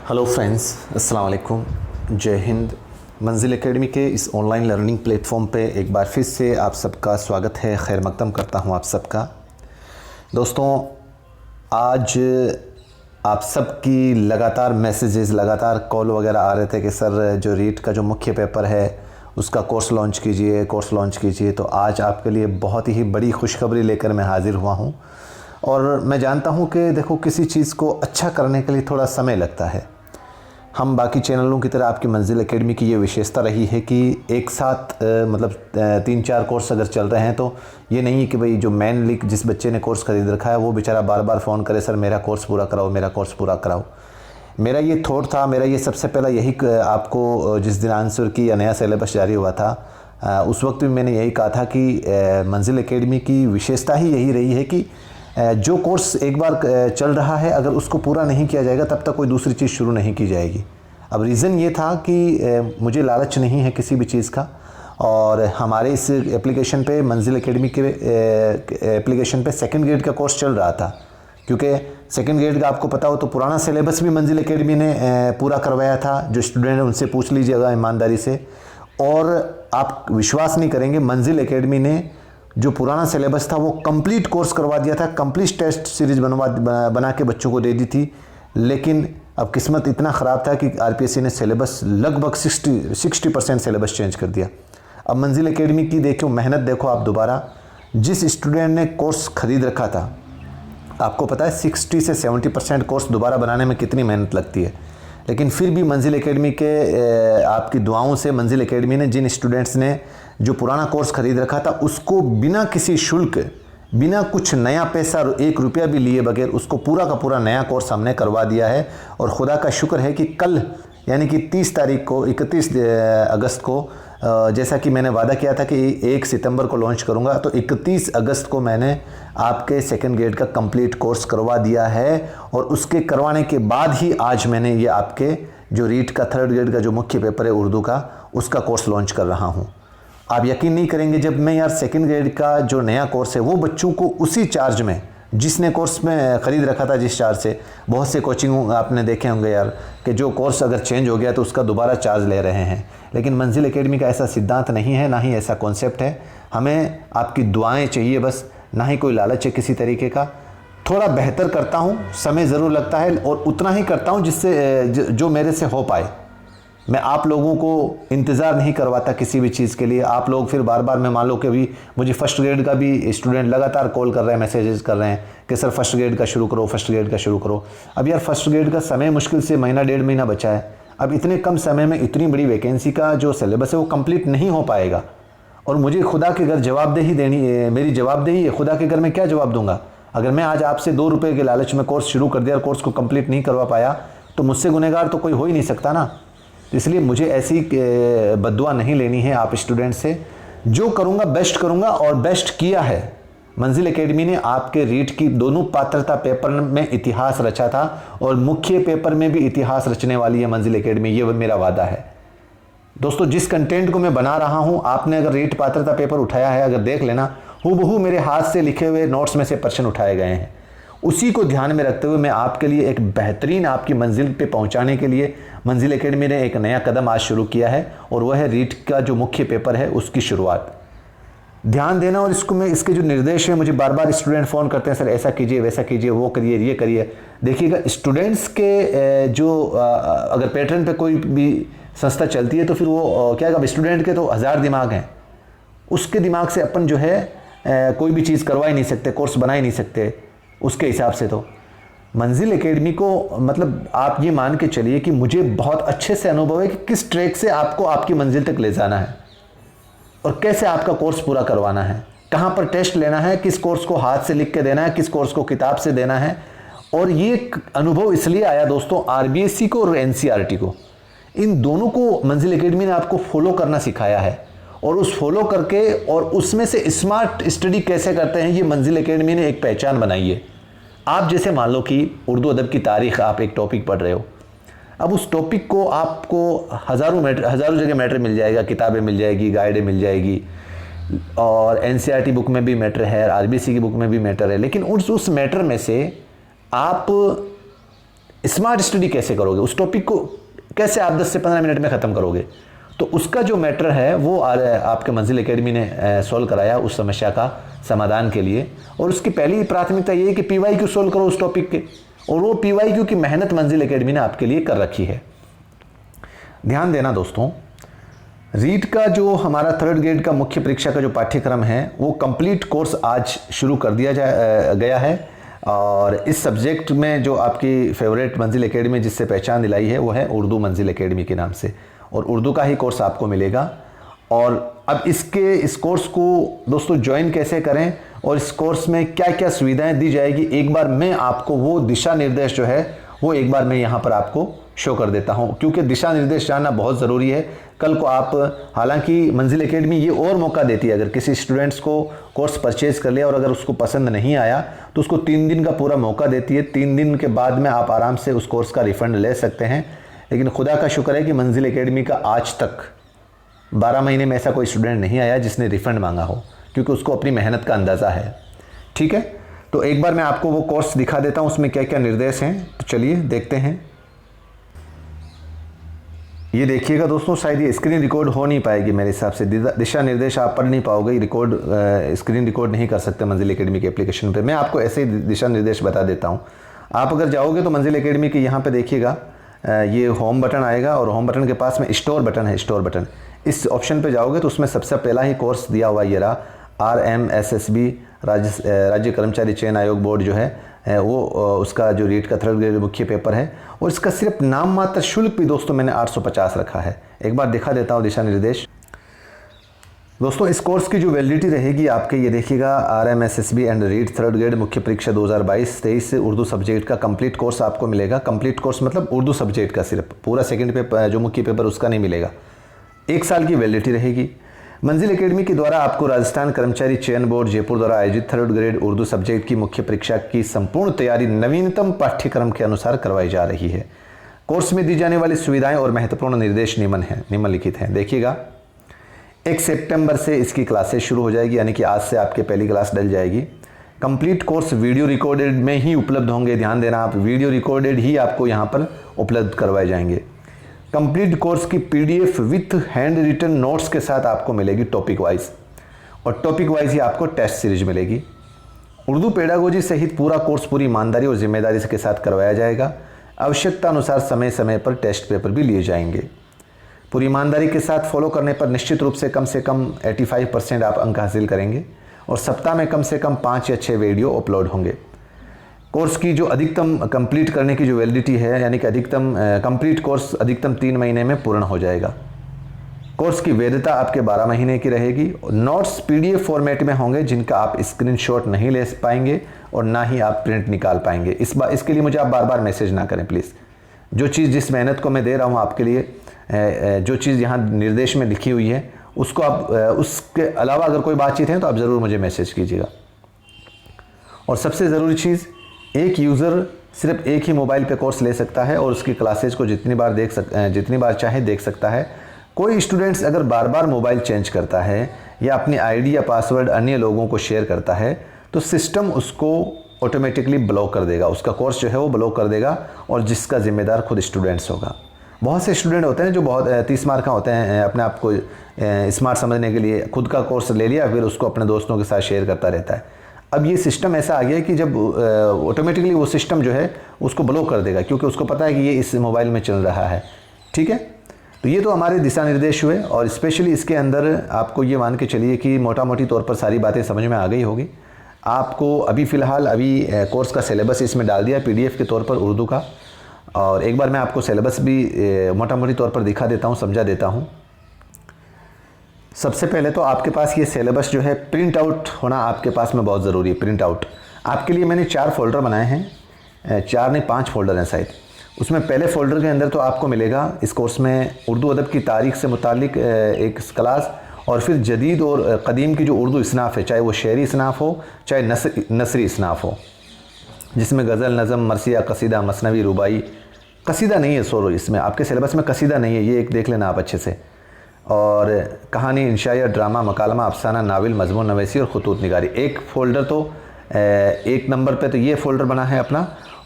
Hello friends, अस्सलाम वालेकुम, जय हिंद। मंजिल एकेडमी के इस ऑनलाइन लर्निंग प्लेटफॉर्म पे एक बार फिर से आप सबका स्वागत है। खैर मकदम करता हूँ आप सबका। दोस्तों, आज आप सबकी लगातार मैसेजेस, लगातार कॉल वगैरह आ रहे थे कि सर जो रीट का जो मुख्य पेपर है उसका कोर्स लॉन्च कीजिए। तो आज आपके लिए बहुत ही बड़ी खुशखबरी लेकर मैं हाज़िर हुआ हूँ। और मैं जानता हूँ कि देखो, किसी चीज़ को अच्छा करने के लिए थोड़ा समय लगता है। हम बाकी चैनलों की तरह आपकी मंजिल एकेडमी की ये विशेषता रही है कि एक साथ 3-4 कोर्स अगर चल रहे हैं तो ये नहीं है कि भाई जो मेनली जिस बच्चे ने कोर्स ख़रीद रखा है वो बेचारा बार बार फ़ोन करे, सर मेरा कोर्स पूरा कराओ। मेरा ये थॉट था, मेरा ये सबसे पहला यही आपको जिस दिन आंसर की या नया सिलेबस जारी हुआ था उस वक्त भी मैंने यही कहा था कि मंजिल एकेडमी की विशेषता ही यही रही है कि जो कोर्स एक बार चल रहा है अगर उसको पूरा नहीं किया जाएगा तब तक कोई दूसरी चीज़ शुरू नहीं की जाएगी। अब रीज़न ये था कि मुझे लालच नहीं है किसी भी चीज़ का, और हमारे इस एप्लीकेशन पे, मंजिल एकेडमी के एप्लीकेशन पे सेकंड ग्रेड का कोर्स चल रहा था। क्योंकि सेकंड ग्रेड का आपको पता हो तो पुराना सिलेबस भी मंजिल एकेडमी ने पूरा करवाया था। जो स्टूडेंट है उनसे पूछ लीजिएगा ईमानदारी से, और आप विश्वास नहीं करेंगे, मंजिल एकेडमी ने जो पुराना सिलेबस था वो कंप्लीट कोर्स करवा दिया था, कंप्लीट टेस्ट सीरीज बना के बच्चों को दे दी थी। लेकिन अब किस्मत इतना ख़राब था कि आरपीएससी ने सिलेबस लगभग 60% सिलेबस चेंज कर दिया। अब मंजिल एकेडमी की देखो मेहनत, देखो आप दोबारा, जिस स्टूडेंट ने कोर्स ख़रीद रखा था, आपको पता है 60 से 70% कोर्स दोबारा बनाने में कितनी मेहनत लगती है। लेकिन फिर भी मंजिल एकेडमी के आपकी दुआओं से मंजिल एकेडमी ने जिन स्टूडेंट्स ने जो पुराना कोर्स ख़रीद रखा था उसको बिना किसी शुल्क, बिना कुछ नया पैसा, 1 रुपया भी लिए बगैर उसको पूरा का पूरा नया कोर्स हमने करवा दिया है। और खुदा का शुक्र है कि कल यानी कि 31 अगस्त को, जैसा कि मैंने वादा किया था कि 1 सितंबर को लॉन्च करूंगा, तो 31 अगस्त को मैंने आपके सेकंड ग्रेड का कंप्लीट कोर्स करवा दिया है। और उसके करवाने के बाद ही आज मैंने ये आपके जो रीट का थर्ड ग्रेड का जो मुख्य पेपर है उर्दू का, उसका कोर्स लॉन्च कर रहा हूँ। आप यकीन नहीं करेंगे, जब मैं यार सेकंड ग्रेड का जो नया कोर्स है वो बच्चों को उसी चार्ज में, जिसने कोर्स में ख़रीद रखा था जिस चार्ज से, बहुत से कोचिंग आपने देखे होंगे यार कि जो कोर्स अगर चेंज हो गया तो उसका दोबारा चार्ज ले रहे हैं। लेकिन मंजिल एकेडमी का ऐसा सिद्धांत नहीं है, ना ही ऐसा कॉन्सेप्ट है। हमें आपकी दुआएं चाहिए बस, ना ही कोई लालच है किसी तरीके का। थोड़ा बेहतर करता हूँ, समय ज़रूर लगता है, और उतना ही करता हूँ जिससे जो मेरे से हो पाए। मैं आप लोगों को इंतज़ार नहीं करवाता किसी भी चीज़ के लिए। आप लोग फिर बार बार, मैं मान लो कि अभी मुझे फर्स्ट ग्रेड का भी स्टूडेंट लगातार कॉल कर रहे हैं, मैसेजेस कर रहे हैं कि सर फर्स्ट ग्रेड का शुरू करो। अब यार फर्स्ट ग्रेड का समय मुश्किल से महीना 1.5 महीना बचा है। अब इतने कम समय में इतनी बड़ी वैकेंसी का जो सिलेबस है वो कंप्लीट नहीं हो पाएगा। और मुझे खुदा के घर जवाबदेही देनी है, मेरी जवाबदेही है। खुदा के घर मैं क्या जवाब दूंगा? अगर मैं आज आपसे 2 रुपये के लालच में कोर्स शुरू कर दिया और कोर्स को कंप्लीट नहीं करवा पाया तो मुझसे गुनहगार तो कोई हो ही नहीं सकता ना। इसलिए मुझे ऐसी बद्दुआ नहीं लेनी है आप स्टूडेंट से। जो करूँगा बेस्ट करूँगा, और बेस्ट किया है। मंजिल एकेडमी ने आपके रीट की दोनों पात्रता पेपर में इतिहास रचा था, और मुख्य पेपर में भी इतिहास रचने वाली है मंजिल एकेडमी, ये मेरा वादा है। दोस्तों, जिस कंटेंट को मैं बना रहा हूँ, आपने अगर रीट पात्रता पेपर उठाया है, अगर देख लेना, हूबहू मेरे हाथ से लिखे हुए नोट्स में से प्रश्न उठाए गए हैं। उसी को ध्यान में रखते हुए मैं आपके लिए एक बेहतरीन आपकी मंजिल पे पहुंचाने के लिए मंजिल एकेडमी ने एक नया कदम आज शुरू किया है, और वह है रीट का जो मुख्य पेपर है उसकी शुरुआत। ध्यान देना, और इसके जो निर्देश हैं, मुझे बार बार स्टूडेंट फ़ोन करते हैं, सर ऐसा कीजिए, वैसा कीजिए, वो करिए, ये करिए। देखिएगा, स्टूडेंट्स के जो अगर पैटर्न पे कोई भी संस्था चलती है तो फिर वो क्या है, स्टूडेंट के तो 1000 दिमाग हैं। उसके दिमाग से अपन जो है कोई भी चीज़ करवा ही नहीं सकते, कोर्स बना ही नहीं सकते उसके हिसाब से। तो मंजिल एकेडमी को, मतलब आप ये मान के चलिए कि मुझे बहुत अच्छे से अनुभव है कि किस ट्रैक से आपको आपकी मंजिल तक ले जाना है, और कैसे आपका कोर्स पूरा करवाना है, कहाँ पर टेस्ट लेना है, किस कोर्स को हाथ से लिख के देना है, किस कोर्स को किताब से देना है। और ये अनुभव इसलिए आया दोस्तों, आरबीएससी को और एनसीईआरटी को, इन दोनों को मंजिल एकेडमी ने आपको फॉलो करना सिखाया है। और उस फॉलो करके और उसमें से स्मार्ट स्टडी कैसे करते हैं, ये मंजिल एकेडमी ने एक पहचान बनाई है। आप जैसे मान लो कि उर्दू अदब की तारीख़ आप एक टॉपिक पढ़ रहे हो, अब उस टॉपिक को आपको हज़ारों जगह मैटर मिल जाएगा, किताबें मिल जाएगी, गाइडें मिल जाएगी, और एनसीईआरटी बुक में भी मैटर है, आरबीसी की बुक में भी मैटर है। लेकिन उस मैटर में से आप स्मार्ट स्टडी कैसे करोगे, उस टॉपिक को कैसे आप 10 से 15 मिनट में ख़त्म करोगे। तो उसका जो मैटर है वो आपके मंजिल एकेडमी ने सॉल्व कराया उस समस्या का समाधान के लिए। और उसकी पहली प्राथमिकता ये है कि PYQ सॉल्व करो उस टॉपिक के, और वो PYQ की मेहनत मंजिल एकेडमी ने आपके लिए कर रखी है। ध्यान देना दोस्तों, रीट का जो हमारा 3rd ग्रेड का मुख्य परीक्षा का जो पाठ्यक्रम है वो कंप्लीट कोर्स आज शुरू कर दिया गया है। और इस सब्जेक्ट में जो आपकी फेवरेट मंजिल एकेडमी जिससे पहचान दिलाई है वो है उर्दू मंजिल एकेडमी के नाम से, और उर्दू का ही कोर्स आपको मिलेगा। और अब इस कोर्स को दोस्तों ज्वाइन कैसे करें और इस कोर्स में क्या क्या सुविधाएं दी जाएगी, एक बार मैं आपको वो दिशा निर्देश जो है वो एक बार मैं यहाँ पर आपको शो कर देता हूँ, क्योंकि दिशा निर्देश जानना बहुत ज़रूरी है। कल को आप, हालांकि मंजिल एकेडमी ये और मौका देती है, अगर किसी स्टूडेंट्स को कोर्स परचेज़ कर लिया और अगर उसको पसंद नहीं आया तो उसको 3 दिन का पूरा मौका देती है। 3 दिन के बाद में आप आराम से उस कोर्स का रिफ़ंड ले सकते हैं। लेकिन खुदा का शुक्र है कि मंजिल एकेडमी का आज तक 12 महीने में ऐसा कोई स्टूडेंट नहीं आया जिसने रिफ़ंड मांगा हो, क्योंकि उसको अपनी मेहनत का अंदाज़ा है। ठीक है, तो एक बार मैं आपको वो कोर्स दिखा देता हूँ, उसमें क्या क्या निर्देश हैं। तो चलिए देखते हैं। ये देखिएगा दोस्तों, शायद ये स्क्रीन रिकॉर्ड हो नहीं पाएगी मेरे हिसाब से, दिशा निर्देश आप पढ़ नहीं पाओगे, स्क्रीन रिकॉर्ड नहीं कर सकते मंजिल एकेडमी के एप्लीकेशन पे। मैं आपको ऐसे ही दिशा निर्देश बता देता हूँ। आप अगर जाओगे तो मंजिल एकेडमी के यहाँ पे देखिएगा, ये होम बटन आएगा और होम बटन के पास में स्टोर बटन है, स्टोर बटन, इस ऑप्शन पे जाओगे तो उसमें सबसे पहला ही कोर्स दिया हुआ ये रहा, RMSSB राज्य कर्मचारी चयन आयोग बोर्ड जो है वो उसका जो रीट का 3rd ग्रेड मुख्य पेपर है। और इसका सिर्फ नाम मात्र शुल्क भी दोस्तों मैंने 850 रखा है। एक बार दिखा देता हूँ दिशा निर्देश। दोस्तों इस कोर्स की जो वैलिडिटी रहेगी आपके, ये देखिएगा, RMSSB and REET 3rd grade मुख्य परीक्षा 2022-23 से उर्दू सब्जेक्ट का कंप्लीट कोर्स आपको मिलेगा। कंप्लीट कोर्स मतलब उर्दू सब्जेक्ट का, सिर्फ पूरा सेकंड पेपर जो मुख्य पेपर उसका नहीं मिलेगा। 1 साल की वैलिडिटी रहेगी। मंजिल एकेडमी के द्वारा आपको राजस्थान कर्मचारी चयन बोर्ड जयपुर द्वारा आयोजित 3rd ग्रेड उर्दू सब्जेक्ट की मुख्य परीक्षा की संपूर्ण तैयारी नवीनतम पाठ्यक्रम के अनुसार करवाई जा रही है। कोर्स में दी जाने वाली सुविधाएं और महत्वपूर्ण निर्देश निम्नलिखित हैं। देखिएगा, 1 सितंबर से इसकी क्लासेस शुरू हो जाएगी, यानी कि आज से आपके पहली क्लास डल जाएगी। कंप्लीट कोर्स वीडियो रिकॉर्डेड में ही उपलब्ध होंगे। ध्यान देना, आप वीडियो रिकॉर्डेड ही आपको यहाँ पर उपलब्ध करवाए जाएंगे। कंप्लीट कोर्स की PDF with hand written notes के साथ आपको मिलेगी टॉपिक वाइज, और टॉपिक वाइज ही आपको टेस्ट सीरीज मिलेगी। उर्दू पेडागोजी सहित पूरा कोर्स पूरी ईमानदारी और जिम्मेदारी के साथ करवाया जाएगा। आवश्यकता अनुसार समय समय पर टेस्ट पेपर भी लिए जाएंगे। पूरी ईमानदारी के साथ फॉलो करने पर निश्चित रूप से कम 85% आप अंक हासिल करेंगे, और सप्ताह में कम से कम 5 या 6 वीडियो अपलोड होंगे। कोर्स की जो अधिकतम कंप्लीट करने की जो वैलिडिटी है, यानी कि अधिकतम कंप्लीट कोर्स अधिकतम 3 महीने में पूर्ण हो जाएगा। कोर्स की वैधता आपके 12 महीने की रहेगी। नोट्स PDF फॉर्मेट में होंगे जिनका आप स्क्रीनशॉट नहीं ले पाएंगे और ना ही आप प्रिंट निकाल पाएंगे। इसके लिए मुझे आप बार बार मैसेज ना करें प्लीज़। जो चीज़, जिस मेहनत को मैं दे रहा हूँ आपके लिए, जो चीज़ यहाँ निर्देश में लिखी हुई है उसको आप, उसके अलावा अगर कोई बातचीत है तो आप ज़रूर मुझे मैसेज कीजिएगा। और सबसे ज़रूरी चीज़, एक यूज़र सिर्फ एक ही मोबाइल पे कोर्स ले सकता है और उसकी क्लासेज को जितनी बार चाहे देख सकता है। कोई स्टूडेंट्स अगर बार बार मोबाइल चेंज करता है या अपनी ID या पासवर्ड अन्य लोगों को शेयर करता है तो सिस्टम उसको ऑटोमेटिकली ब्लॉक कर देगा, उसका कोर्स जो है वो ब्लॉक कर देगा, और जिसका जिम्मेदार खुद स्टूडेंट्स होगा। बहुत से स्टूडेंट होते हैं जो बहुत 30 मार्क का होते हैं, अपने आप को स्मार्ट समझने के लिए खुद का कोर्स ले लिया, फिर उसको अपने दोस्तों के साथ शेयर करता रहता है। अब ये सिस्टम ऐसा आ गया है कि जब ऑटोमेटिकली वो सिस्टम जो है उसको ब्लॉक कर देगा, क्योंकि उसको पता है कि ये इस मोबाइल में चल रहा है। ठीक है, तो ये तो हमारे दिशा निर्देश हुए, और स्पेशली इसके अंदर आपको ये मान के चलिए कि मोटा मोटी तौर पर सारी बातें समझ में आ गई होगी। आपको अभी फ़िलहाल कोर्स का सिलेबस इसमें डाल दिया PDF के तौर पर उर्दू का, और एक बार मैं आपको सिलेबस भी मोटा मोटी तौर पर दिखा देता हूँ, समझा देता हूँ। सबसे पहले तो आपके पास ये सिलेबस जो है प्रिंट आउट होना आपके पास में बहुत ज़रूरी है। प्रिंट आउट आपके लिए मैंने 4 फोल्डर बनाए हैं, 4 नहीं 5 फोल्डर हैं शायद। उसमें पहले फ़ोल्डर के अंदर तो आपको मिलेगा इस कोर्स में उर्दू अदब की तारीख़ से मुतालिक एक क्लास, और फिर जदीद और कदीम की जो उर्दू इसनाफ़ है, चाहे वो शेरी इसनाफ़ हो चाहे नसरी इसनाफ़ हो, जिसमें गज़ल, नज़म, मरसिया, कसीदा, मसनवी, रुबाई। कसीदा नहीं है, सॉरी, इसमें आपके सिलेबस में कसीदा नहीं है, ये एक देख लेना आप अच्छे से। और कहानी, इंशाया, ड्रामा, मकालमा, अफसाना, नावल, मजमून नवीसी और खतूत निगारी। एक फ़ोल्डर तो 1 नंबर पे तो ये फ़ोल्डर बना है अपना,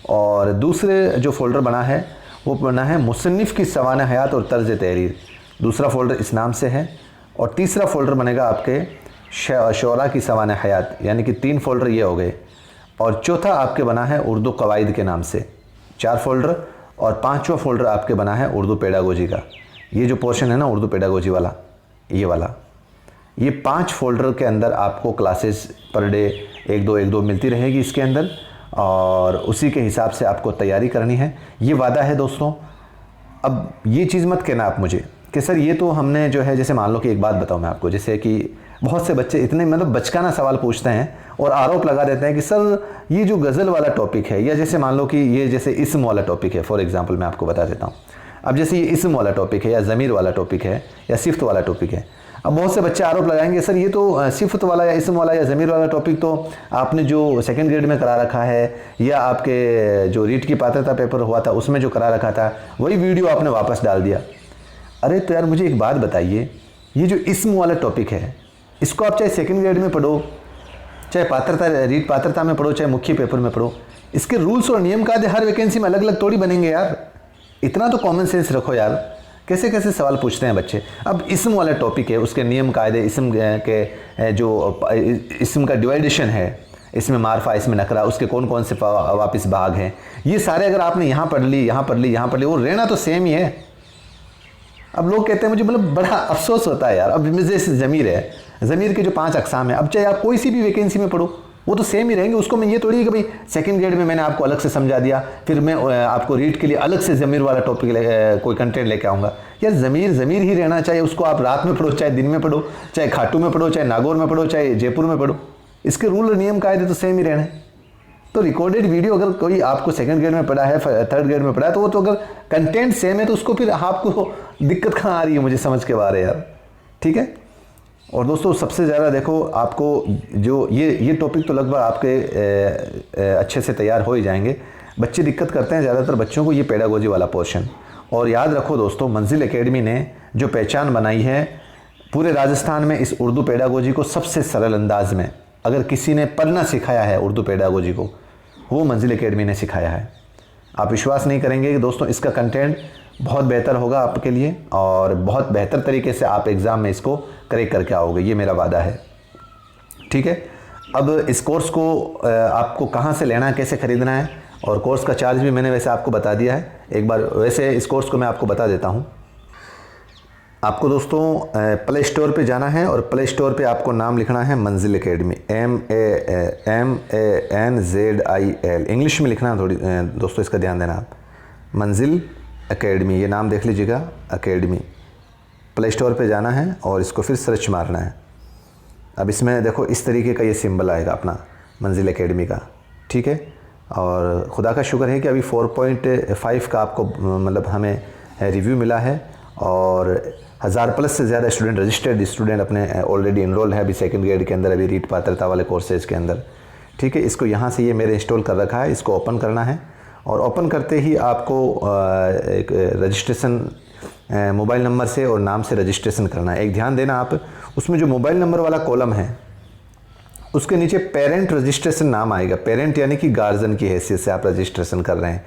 और दूसरे जो फ़ोल्डर बना है वो बना है मुसन्निफ़ की सवाने हयात और तर्ज तहरीर, दूसरा फ़ोल्डर इस नाम से है। और तीसरा फ़ोल्डर बनेगा आपके शोरा की सवाने हयात, यानी कि 3 फ़ोल्डर ये हो गए। और चौथा आपके बना है उर्दू कवाइद के नाम से 4 फ़ोल्डर। और 5वां फ़ोल्डर आपके बना है उर्दू पेडागोजी का। ये जो पोर्शन है ना उर्दू पेडागोजी वाला, ये वाला, ये 5 फ़ोल्डर के अंदर आपको क्लासेस पर डे 1-2 मिलती रहेगी इसके अंदर, और उसी के हिसाब से आपको तैयारी करनी है। ये वादा है दोस्तों। अब ये चीज़ मत कहना आप मुझे कि सर ये तो हमने जो है, जैसे मान लो कि एक बात बताऊं मैं आपको, जैसे कि बहुत से बच्चे इतने मतलब बचकाना सवाल पूछते हैं और आरोप लगा देते हैं कि सर ये जो गज़ल वाला टॉपिक है, या जैसे मान लो कि ये जैसे इस्म वाला टॉपिक है, फॉर एग्जांपल मैं आपको बता देता हूँ। अब जैसे ये इस्म वाला टॉपिक है या ज़मीर वाला टॉपिक है या सिफ़त वाला टॉपिक है, अब बहुत से बच्चे आरोप लगाएंगे सर ये तो सिफ़त वाला या इस्म वाला या ज़मीर वाला टॉपिक तो आपने जो सेकंड ग्रेड में करा रखा है, या आपके जो रीट की पात्रता पेपर हुआ था उसमें जो करा रखा था वही वीडियो आपने वापस डाल दिया। अरे तो यार मुझे एक बात बताइए, ये जो इस्म वाला टॉपिक है इसको आप चाहे सेकंड ग्रेड में पढ़ो, चाहे पात्रता रीट पात्रता में पढ़ो, चाहे मुख्य पेपर में पढ़ो, इसके रूल्स और नियम कायदे हर वैकेंसी में अलग अलग थोड़ी बनेंगे यार। इतना तो कॉमन सेंस रखो यार। कैसे कैसे सवाल पूछते हैं बच्चे। अब इस्म वाला टॉपिक है, उसके नियम कायदे, इस्म के जो इस्म का डिवाइडेशन है, इसमें मारफा, इसमें नकरा, उसके कौन कौन से वापिस भाग हैं, ये सारे अगर आपने यहाँ पढ़ ली, यहाँ पढ़ ली, यहाँ पढ़ ली, वो रहना तो सेम ही है। अब लोग कहते हैं, मुझे मतलब बड़ा अफसोस होता है यार। अब जैसे ज़मीर है, ज़मीर के जो 5 अक़साम है, अब चाहे आप कोई सी भी वैकेंसी में पढ़ो वो तो सेम ही रहेंगे। उसको मैं ये थोड़ी है कि भाई सेकंड ग्रेड में मैंने आपको अलग से समझा दिया, फिर मैं आपको रीड के लिए अलग से ज़मीर वाला टॉपिक कोई कंटेंट लेके आऊँगा। यार ज़मीर ही रहना चाहिए। उसको आप रात में पढ़ो, चाहे दिन में पढ़ो, चाहे खाटू में पढ़ो, चाहे नागौर में पढ़ो, चाहे जयपुर में पढ़ो, इसके रूल और नियम कायदे तो सेम ही रहना है। तो रिकॉर्डेड वीडियो अगर कोई आपको सेकंड ग्रेड में पढ़ा है, थर्ड ग्रेड में पढ़ा है, तो वो तो अगर कंटेंट सेम है तो उसको फिर आपको दिक्कत कहाँ आ रही है, मुझे समझ के बाहर है यार। ठीक है। और दोस्तों सबसे ज़्यादा देखो, आपको जो ये टॉपिक तो लगभग आपके अच्छे से तैयार हो ही जाएंगे। बच्चे दिक्कत करते हैं ज़्यादातर बच्चों को ये पेडागोजी वाला पोर्शन। और याद रखो दोस्तों, मंजिल एकेडमी ने जो पहचान बनाई है पूरे राजस्थान में इस उर्दू पेडागोजी को सबसे सरल अंदाज में, अगर किसी ने पढ़ना सिखाया है उर्दू पेडागोजी को, वो मंजिल एकेडमी ने सिखाया है। आप विश्वास नहीं करेंगे कि दोस्तों इसका कंटेंट बहुत बेहतर होगा आपके लिए, और बहुत बेहतर तरीके से आप एग्ज़ाम में इसको करेक्ट करके आओगे, ये मेरा वादा है। ठीक है। अब इस कोर्स को आपको कहाँ से लेना है, कैसे ख़रीदना है, और कोर्स का चार्ज भी मैंने वैसे आपको बता दिया है एक बार। वैसे इस कोर्स को मैं आपको बता देता हूँ। आपको दोस्तों प्ले स्टोर पे जाना है, और प्ले स्टोर पे आपको नाम लिखना है मंजिल एकेडमी, MANZIL, इंग्लिश में लिखना है थोड़ी दोस्तों, इसका ध्यान देना आप। मंजिल एकेडमी, ये नाम देख लीजिएगा, एकेडमी। प्ले स्टोर पे जाना है और इसको फिर सर्च मारना है। अब इसमें देखो इस तरीके का ये सिंबल आएगा अपना मंजिल एकेडमी का। ठीक है। और खुदा का शुक्र है कि अभी 4.5 का आपको मतलब हमें रिव्यू मिला है, और 1000+ से ज़्यादा स्टूडेंट, रजिस्टर्ड स्टूडेंट अपने ऑलरेडी इनरोल है अभी सेकंड ग्रेड के अंदर, अभी रीट पात्रता वाले कोर्सेज के अंदर। ठीक है। इसको यहाँ से ये मेरे इंस्टॉल कर रखा है, इसको ओपन करना है, और ओपन करते ही आपको एक रजिस्ट्रेशन मोबाइल नंबर से और नाम से रजिस्ट्रेशन करना है। एक ध्यान देना आप, उसमें जो मोबाइल नंबर वाला कॉलम है उसके नीचे पेरेंट रजिस्ट्रेशन नाम आएगा। पेरेंट यानी कि गार्जियन की हैसियत से आप रजिस्ट्रेशन कर रहे हैं,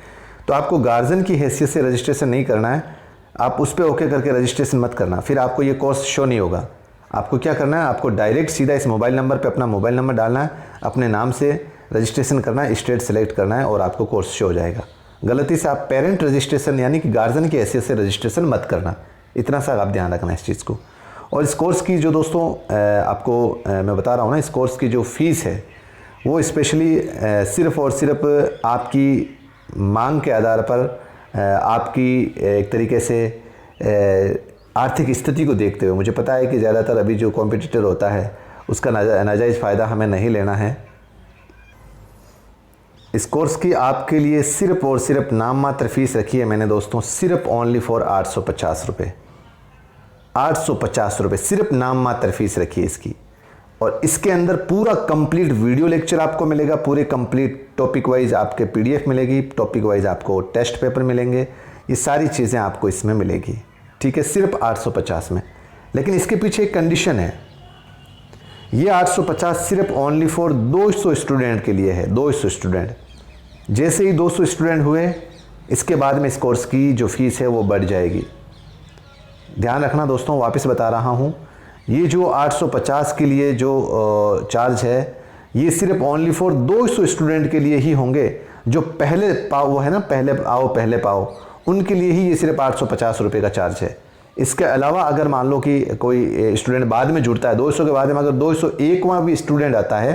तो आपको गार्जियन की हैसियत से रजिस्ट्रेशन नहीं करना है। आप उस पर ओके करके रजिस्ट्रेशन मत करना, फिर आपको ये कोर्स शो नहीं होगा। आपको क्या करना है, आपको डायरेक्ट सीधा इस मोबाइल नंबर पे अपना मोबाइल नंबर डालना है, अपने नाम से रजिस्ट्रेशन करना है, स्टेट सेलेक्ट करना है, और आपको कोर्स शो हो जाएगा। गलती से आप पेरेंट रजिस्ट्रेशन यानी कि गार्जियन की हैसियत से रजिस्ट्रेशन मत करना, इतना सा आप ध्यान रखना इस चीज़ को। और इस कोर्स की जो दोस्तों आपको मैं बता रहा हूँ ना, इस कोर्स की जो फ़ीस है वो स्पेशली सिर्फ़ और सिर्फ आपकी मांग के आधार पर, आपकी एक तरीके से आर्थिक स्थिति को देखते हुए, मुझे पता है कि ज़्यादातर अभी जो कॉम्पिटिटर होता है उसका नाजायज़ फ़ायदा हमें नहीं लेना है। इस कोर्स की आपके लिए सिर्फ़ और सिर्फ नाम मात्र फ़ीस रखी है मैंने दोस्तों, सिर्फ ओनली फॉर 850 रुपये। 850 रुपये सिर्फ नाम मात्र फ़ीस रखी है इसकी। और इसके अंदर पूरा कंप्लीट वीडियो लेक्चर आपको मिलेगा, पूरे कंप्लीट टॉपिक वाइज आपके PDF मिलेगी, टॉपिक वाइज आपको टेस्ट पेपर मिलेंगे, ये सारी चीज़ें आपको इसमें मिलेगी। ठीक है, सिर्फ 850 में। लेकिन इसके पीछे एक कंडीशन है, ये 850 सिर्फ ओनली फॉर 200 स्टूडेंट के लिए है। 200 स्टूडेंट, जैसे ही 200 स्टूडेंट हुए, इसके बाद में इस कोर्स की जो फ़ीस है वो बढ़ जाएगी। ध्यान रखना दोस्तों, वापस बता रहा हूँ, ये जो 850 के लिए जो चार्ज है, ये सिर्फ ओनली फॉर 200 स्टूडेंट के लिए ही होंगे। जो पहले पाओ, वो है ना, पहले आओ पहले पाओ, उनके लिए ही ये सिर्फ 850 रुपये का चार्ज है। इसके अलावा अगर मान लो कि कोई स्टूडेंट बाद में जुड़ता है, 200 के बाद में अगर 201वां भी स्टूडेंट आता है,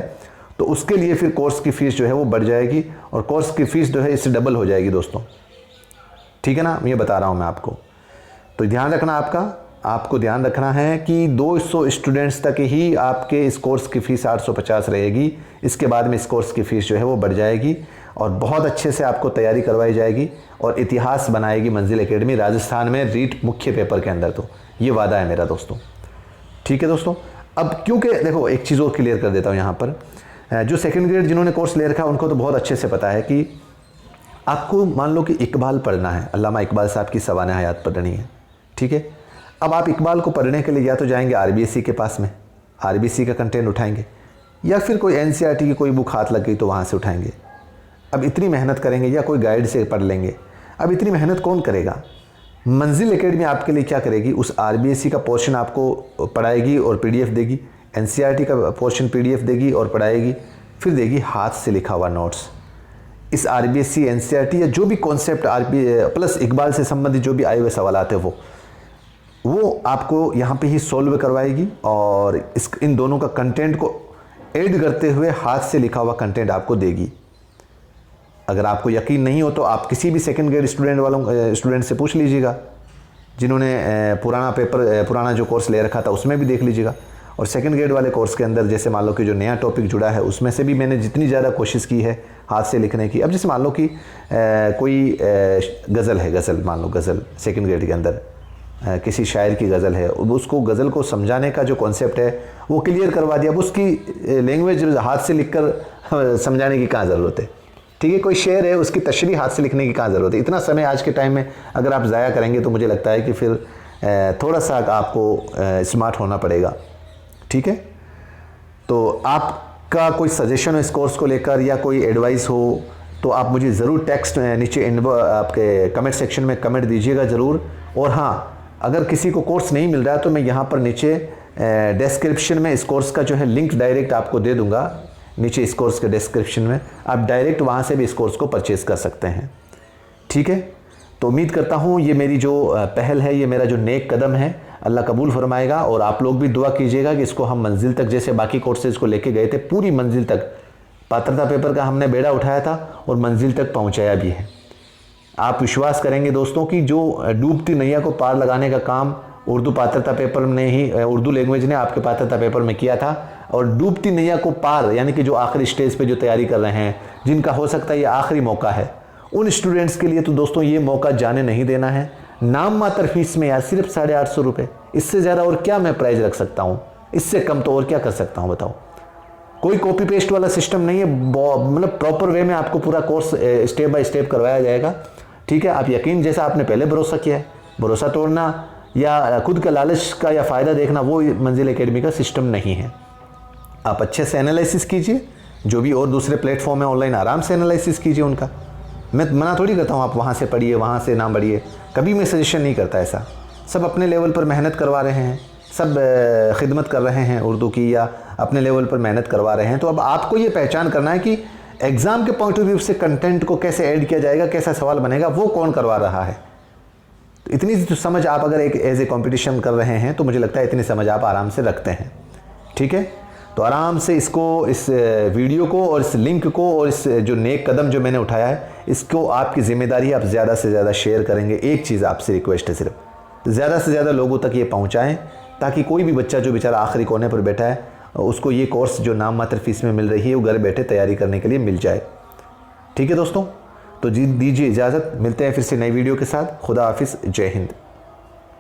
तो उसके लिए फिर कोर्स की फ़ीस जो है वो बढ़ जाएगी, और कोर्स की फ़ीस जो है इससे डबल हो जाएगी दोस्तों। ठीक है ना, ये बता रहा हूँ मैं आपको। तो ध्यान रखना, आपको ध्यान रखना है कि 200 स्टूडेंट्स तक ही आपके इस कोर्स की फ़ीस 850 रहेगी। इसके बाद में इस कोर्स की फ़ीस जो है वो बढ़ जाएगी, और बहुत अच्छे से आपको तैयारी करवाई जाएगी, और इतिहास बनाएगी मंजिल एकेडमी राजस्थान में रीट मुख्य पेपर के अंदर। तो ये वादा है मेरा दोस्तों। ठीक है दोस्तों, अब क्योंकि देखो एक चीज़ और क्लियर कर देता हूँ यहाँ पर, जो सेकेंड ग्रेड जिन्होंने कोर्स ले रखा है उनको तो बहुत अच्छे से पता है कि आपको मान लो कि इकबाल पढ़ना है, अल्लामा इकबाल साहब की सवाने हयात पढ़नी है। ठीक है, अब आप इकबाल को पढ़ने के लिए या तो जाएंगे आरबीएससी के पास में, आरबीएससी का कंटेंट उठाएंगे, या फिर कोई एनसीईआरटी की कोई बुक हाथ लग गई तो वहाँ से उठाएंगे। अब इतनी मेहनत करेंगे, या कोई गाइड से पढ़ लेंगे। अब इतनी मेहनत कौन करेगा? मंजिल एकेडमी आपके लिए क्या करेगी, उस आरबीएससी का पोर्शन आपको पढ़ाएगी और पीडीएफ देगी, एनसीईआरटी का पोर्शन पीडीएफ देगी और पढ़ाएगी, फिर देगी हाथ से लिखा हुआ नोट्स। इस आरबीएससी, एनसीईआरटी या जो भी कॉन्सेप्ट प्लस इकबाल से संबंधित जो भी आए हुए सवाल आते हैं वो आपको यहाँ पे ही सॉल्व करवाएगी, और इन दोनों का कंटेंट को ऐड करते हुए हाथ से लिखा हुआ कंटेंट आपको देगी। अगर आपको यकीन नहीं हो तो आप किसी भी सेकंड ग्रेड स्टूडेंट से पूछ लीजिएगा, जिन्होंने पुराना जो कोर्स ले रखा था उसमें भी देख लीजिएगा। और सेकंड ग्रेड वाले कोर्स के अंदर जैसे मान लो कि जो नया टॉपिक जुड़ा है उसमें से भी मैंने जितनी ज़्यादा कोशिश की है हाथ से लिखने की। अब जैसे मान लो कि कोई गज़ल है, गज़ल मान लो, गज़ल सेकंड ग्रेड के अंदर किसी शायर की गज़ल है, उसको गज़ल को समझाने का जो कॉन्सेप्ट है वो क्लियर करवा दिया। अब उसकी लैंग्वेज हाथ से लिखकर समझाने की कहाँ ज़रूरत है? ठीक है, कोई शेर है उसकी तशरीह हाथ से लिखने की कहाँ ज़रूरत है? इतना समय आज के टाइम में अगर आप ज़ाया करेंगे तो मुझे लगता है कि फिर थोड़ा सा आपको स्मार्ट होना पड़ेगा। ठीक है, तो आपका कोई सजेशन हो इस कोर्स को लेकर या कोई एडवाइस हो तो आप मुझे ज़रूर टेक्स्ट नीचे आपके कमेंट सेक्शन में कमेंट दीजिएगा ज़रूर। और हाँ, अगर किसी को कोर्स नहीं मिल रहा है तो मैं यहाँ पर नीचे डिस्क्रिप्शन में इस कोर्स का जो है लिंक डायरेक्ट आपको दे दूँगा। नीचे इस कोर्स के डिस्क्रिप्शन में आप डायरेक्ट वहाँ से भी इस कोर्स को परचेज़ कर सकते हैं। ठीक है, तो उम्मीद करता हूँ ये मेरी जो पहल है, ये मेरा जो नेक कदम है, अल्लाह कबूल फरमाएगा। और आप लोग भी दुआ कीजिएगा कि इसको हम मंजिल तक, जैसे बाकी कोर्सेज़ को लेके गए थे, पूरी मंजिल तक, पात्रता पेपर का हमने बेड़ा उठाया था और मंजिल तक पहुँचाया भी है। आप विश्वास करेंगे दोस्तों कि जो डूबती नैया को पार लगाने का काम उर्दू पात्रता पेपर ने ही, उर्दू लैंग्वेज ने आपके पात्रता पेपर में किया था। और डूबती नैया को पार यानी कि जो आखिरी स्टेज पे जो तैयारी कर रहे हैं, जिनका हो सकता है ये आखिरी मौका है, उन स्टूडेंट्स के लिए तो दोस्तों ये मौका जाने नहीं देना है। नाम मात्र फीस में यार सिर्फ 850 रुपये, इससे ज़्यादा और क्या मैं प्राइस रख सकता हूँ? इससे कम तो और क्या कर सकता हूँ बताओ? कोई कॉपी पेस्ट वाला सिस्टम नहीं है, मतलब प्रॉपर वे में आपको पूरा कोर्स स्टेप बाय स्टेप करवाया जाएगा। ठीक है, आप यकीन जैसा आपने पहले भरोसा किया है, भरोसा तोड़ना या खुद का लालच का या फ़ायदा देखना वो मंजिल एकेडमी का सिस्टम नहीं है। आप अच्छे से एनालिसिस कीजिए, जो भी और दूसरे प्लेटफॉर्म है ऑनलाइन, आराम से एनालिसिस कीजिए उनका। मैं मना थोड़ी करता हूँ आप वहाँ से पढ़िए, वहाँ से ना पढ़िए, कभी मैं सजेशन नहीं करता ऐसा। सब अपने लेवल पर मेहनत करवा रहे हैं, सब खिदमत कर रहे हैं उर्दू की, या अपने लेवल पर मेहनत करवा रहे हैं। तो अब आपको ये पहचान करना है कि एग्ज़ाम के पॉइंट ऑफ व्यू से कंटेंट को कैसे ऐड किया जाएगा, कैसा सवाल बनेगा, वो कौन करवा रहा है। तो इतनी तो समझ आप अगर एक एज ए कॉम्पिटिशन कर रहे हैं तो मुझे लगता है इतनी समझ आप आराम से रखते हैं। ठीक है, तो आराम से इसको, इस वीडियो को और इस लिंक को और इस जो नेक कदम जो मैंने उठाया है, इसको आपकी ज़िम्मेदारी, आप ज़्यादा से ज़्यादा शेयर करेंगे। एक चीज़ आपसे रिक्वेस्ट है, सिर्फ ज़्यादा से ज़्यादा लोगों तक ये पहुँचाएँ, ताकि कोई भी बच्चा जो बेचारा आखिरी कोने पर बैठा है उसको ये कोर्स जो नाम मात्र फीस में मिल रही है वो घर बैठे तैयारी करने के लिए मिल जाए। ठीक है दोस्तों, तो जी दीजिए इजाज़त, मिलते हैं फिर से नई वीडियो के साथ। खुदा हाफिज़, जय हिंद।